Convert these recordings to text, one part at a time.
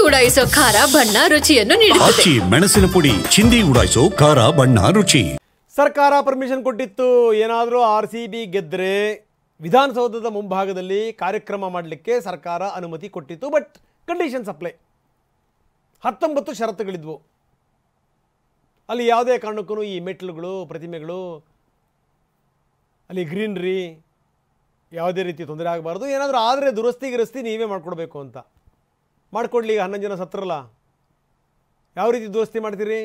ಉಡಾಯಿಸೋ ಖಾರ ಬಣ್ಣ ರುಚಿಯನ್ನು ನೀಡುತ್ತದೆ. ಮೆಣಸಿನ ಪುಡಿ ಚಿಂದಿ ಉಡಾಯಿಸೋ ಖಾರ ಬಣ್ಣ ರುಚಿ. ಸರ್ಕಾರ ಪರ್ಮಿಷನ್ ಕೊಟ್ಟಿತ್ತು, ಏನಾದರೂ RCB ಗೆದ್ದರೆ ವಿಧಾನಸೌಧದ ಮುಂಭಾಗದಲ್ಲಿ ಕಾರ್ಯಕ್ರಮ ಮಾಡಲಿಕ್ಕೆ ಸರ್ಕಾರ ಅನುಮತಿ ಕೊಟ್ಟಿತ್ತು. But conditions apply. 19 ಷರತ್ತುಗಳಿದ್ವು. ಅಲ್ಲಿ ಯಾವುದೇ ಕಾರಣಕ್ಕೂ ಈ ಮೆಟ್ಲುಗಳು, ಪ್ರತಿಮೆಗಳು, ಅಲ್ಲಿ ಗ್ರೀನ್ರಿ ಯಾವುದೇ ರೀತಿ ತೊಂದರೆ ಆಗಬಾರ್ದು. ಏನಾದರೂ ಆದರೆ ದುರಸ್ತಿ ನೀವೇ ಮಾಡಿಕೊಡ್ಬೇಕು ಅಂತ. ಮಾಡಿಕೊಡ್ಲಿ. ಈಗ 11 ಜನ ಸತ್ರಲ್ಲ, ಯಾವ ರೀತಿ ದುರಸ್ತಿ ಮಾಡ್ತೀರಿ?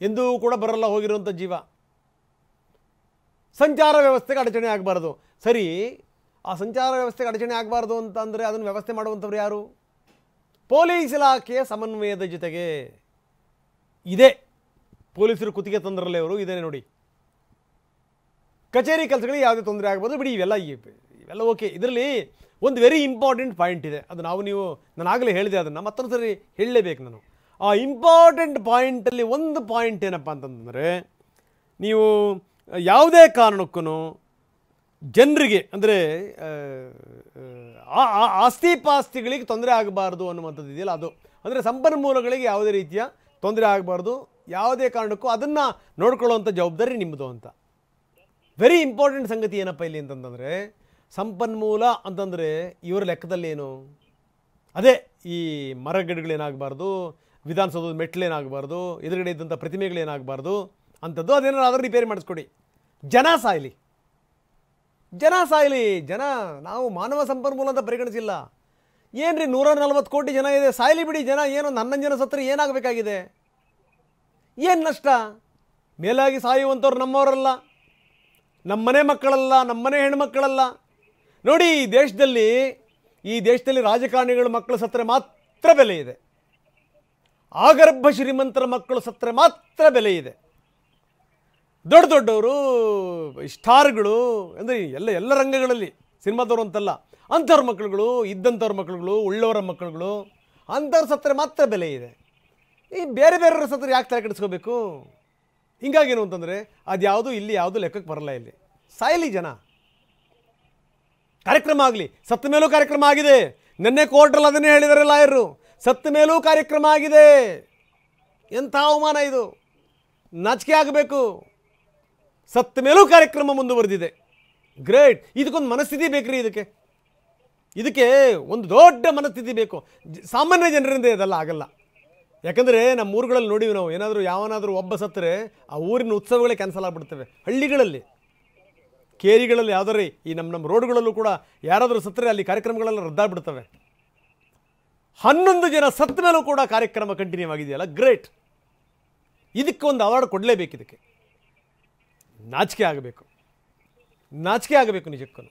ಎಂದೂ ಕೂಡ ಬರಲ್ಲ ಹೋಗಿರುವಂಥ ಜೀವ. ಸಂಚಾರ ವ್ಯವಸ್ಥೆಗೆ ಅಡಚಣೆ ಆಗಬಾರ್ದು. ಸರಿ, ಆ ಸಂಚಾರ ವ್ಯವಸ್ಥೆಗೆ ಅಡಚಣೆ ಆಗಬಾರ್ದು ಅಂತ ಅಂದರೆ ಅದನ್ನು ವ್ಯವಸ್ಥೆ ಮಾಡುವಂಥವ್ರು ಯಾರು? ಪೊಲೀಸ್ ಇಲಾಖೆಯ ಸಮನ್ವಯದ ಜೊತೆಗೆ ಇದೆ. ಪೊಲೀಸರು ಕುತ್ತಿಗೆ ತಂದ್ರಲ್ಲೇ ಅವರು ಇದೇ ನೋಡಿ. ಕಚೇರಿ ಕೆಲಸಗಳಿಗೆ ಯಾವುದೇ ತೊಂದರೆ ಆಗ್ಬೋದು ಬಿಡಿ, ಇವೆಲ್ಲ ಓಕೆ. ಇದರಲ್ಲಿ ಒಂದು ವೆರಿ ಇಂಪಾರ್ಟೆಂಟ್ ಪಾಯಿಂಟ್ ಇದೆ. ಅದು ನಾನು ಆಗಲೇ ಹೇಳಿದೆ, ಅದನ್ನು ಮತ್ತೊಂದು ಸರಿ ಹೇಳಲೇಬೇಕು ನಾನು. ಆ ಇಂಪಾರ್ಟೆಂಟ್ ಪಾಯಿಂಟಲ್ಲಿ ಒಂದು ಪಾಯಿಂಟ್ ಏನಪ್ಪ ಅಂತಂದರೆ, ನೀವು ಯಾವುದೇ ಕಾರಣಕ್ಕೂ ಜನರಿಗೆ ಅಂದರೆ ಆಸ್ತಿ ಪಾಸ್ತಿಗಳಿಗೆ ತೊಂದರೆ ಆಗಬಾರ್ದು ಅನ್ನುವಂಥದ್ದು ಇದೆಯಲ್ಲ, ಅದು ಅಂದರೆ ಸಂಪನ್ಮೂಲಗಳಿಗೆ ಯಾವುದೇ ರೀತಿಯ ತೊಂದರೆ ಆಗಬಾರ್ದು. ಯಾವುದೇ ಕಾರಣಕ್ಕೂ ಅದನ್ನು ನೋಡ್ಕೊಳ್ಳುವಂಥ ಜವಾಬ್ದಾರಿ ನಿಮ್ಮದು ಅಂತ. ವೆರಿ ಇಂಪಾರ್ಟೆಂಟ್ ಸಂಗತಿ ಏನಪ್ಪ ಇಲ್ಲಿ ಅಂತಂದರೆ, ಸಂಪನ್ಮೂಲ ಅಂತಂದರೆ ಇವರ ಲೆಕ್ಕದಲ್ಲಿ ಏನು? ಅದೇ ಈ ಮರಗಿಡಗಳೇನಾಗಬಾರ್ದು, ವಿಧಾನಸೌಧದ ಮೆಟ್ಲೇನಾಗಬಾರ್ದು, ಎದುರುಗಡೆ ಇದ್ದಂಥ ಪ್ರತಿಮೆಗಳೇನಾಗಬಾರ್ದು ಅಂಥದ್ದು. ಅದೇನಾದರೂ ರಿಪೇರಿ ಮಾಡಿಸ್ಕೊಡಿ. ಜನ ಸಾಯಲಿ. ನಾವು ಮಾನವ ಸಂಪನ್ಮೂಲ ಅಂತ ಪರಿಗಣಿಸಿಲ್ಲ. ಏನು ರೀ, 140 ಕೋಟಿ ಜನ ಇದೆ, ಸಾಯಲಿ ಬಿಡಿ ಜನ. ಏನೊಂದು 11 ಜನ ಸತ್ತರೆ ಏನಾಗಬೇಕಾಗಿದೆ? ಏನು ನಷ್ಟ? ಮೇಲಾಗಿ ಸಾಯುವಂಥವ್ರು ನಮ್ಮವರಲ್ಲ, ನಮ್ಮನೆ ಮಕ್ಕಳಲ್ಲ, ನಮ್ಮನೆ ಹೆಣ್ಮಕ್ಕಳಲ್ಲ. ನೋಡಿ, ಈ ದೇಶದಲ್ಲಿ ರಾಜಕಾರಣಿಗಳ ಮಕ್ಕಳು ಸತ್ತರೆ ಮಾತ್ರ ಬೆಲೆ ಇದೆ. ಆಗರ್ಭ ಶ್ರೀಮಂತರ ಮಕ್ಕಳು ಸತ್ತರೆ ಮಾತ್ರ ಬೆಲೆ ಇದೆ. ದೊಡ್ಡವರು, ಸ್ಟಾರ್ಗಳು ಅಂದರೆ ಎಲ್ಲ ರಂಗಗಳಲ್ಲಿ, ಸಿನಿಮಾದವರು ಅಂತಲ್ಲ, ಅಂಥವ್ರ ಮಕ್ಕಳುಗಳು, ಇದ್ದಂಥವ್ರ ಮಕ್ಕಳುಗಳು, ಉಳ್ಳವರ ಮಕ್ಕಳುಗಳು, ಅಂಥವ್ರು ಸತ್ತರೆ ಮಾತ್ರ ಬೆಲೆ ಇದೆ. ಈ ಬೇರೆಯವ್ರ ಸತ್ತರೆ ಯಾಕೆ ತಲೆ ಕೆಡಿಸ್ಕೋಬೇಕು? ಹಿಂಗಾಗೇನು ಅಂತಂದರೆ ಅದು ಇಲ್ಲಿ ಯಾವುದು ಲೆಕ್ಕಕ್ಕೆ ಬರಲ್ಲ. ಇಲ್ಲಿ ಸಾಯಲಿ ಜನ. ಕಾರ್ಯಕ್ರಮ ಆಗಲಿ. ಸತ್ತ ಮೇಲೂ ಕಾರ್ಯಕ್ರಮ ಆಗಿದೆ. ನಿನ್ನೆ ಕೋರ್ಟಲ್ಲಿ ಅದನ್ನೇ ಹೇಳಿದರೆ ಲಾಯರು, ಸತ್ತ ಮೇಲೂ ಕಾರ್ಯಕ್ರಮ ಆಗಿದೆ. ಎಂಥ ಅವಮಾನ ಇದು! ನಾಚಿಕೆ ಆಗಬೇಕು. ಸತ್ತ ಮೇಲೂ ಕಾರ್ಯಕ್ರಮ ಮುಂದುವರೆದಿದೆ. ಗ್ರೇಟ್. ಇದಕ್ಕೊಂದು ಮನಸ್ಥಿತಿ ಬೇಕ್ರಿ. ಇದಕ್ಕೆ ಒಂದು ದೊಡ್ಡ ಮನಸ್ಥಿತಿ ಬೇಕು. ಸಾಮಾನ್ಯ ಜನರಿಂದ ಇದೆಲ್ಲ ಆಗಲ್ಲ. ಯಾಕಂದರೆ ನಮ್ಮ ಊರುಗಳಲ್ಲಿ ನೋಡಿವಿ ನಾವು, ಯಾವನಾದರೂ ಒಬ್ಬ ಸತ್ತರೆ ಆ ಊರಿನ ಉತ್ಸವಗಳೇ ಕ್ಯಾನ್ಸಲ್ ಆಗಿಬಿಡ್ತವೆ. ಹಳ್ಳಿಗಳಲ್ಲಿ, ಕೇರಿಗಳಲ್ಲಿ, ಯಾವುದಾರು ಈ ನಮ್ಮ ರೋಡ್ಗಳಲ್ಲೂ ಕೂಡ ಯಾರಾದರೂ ಸತ್ತರೆ ಅಲ್ಲಿ ಕಾರ್ಯಕ್ರಮಗಳೆಲ್ಲ ರದ್ದಾಗ್ಬಿಡ್ತವೆ. 11 ಜನ ಸತ್ತ ಮೇಲೂ ಕೂಡ ಕಾರ್ಯಕ್ರಮ ಕಂಟಿನ್ಯೂ ಆಗಿದೆಯಲ್ಲ, ಗ್ರೇಟ್. ಇದಕ್ಕೊಂದು ಅವಾರ್ಡ್ ಕೊಡಲೇಬೇಕು. ಇದಕ್ಕೆ ನಾಚಿಕೆ ಆಗಬೇಕು ನಿಜಕ್ಕೂ.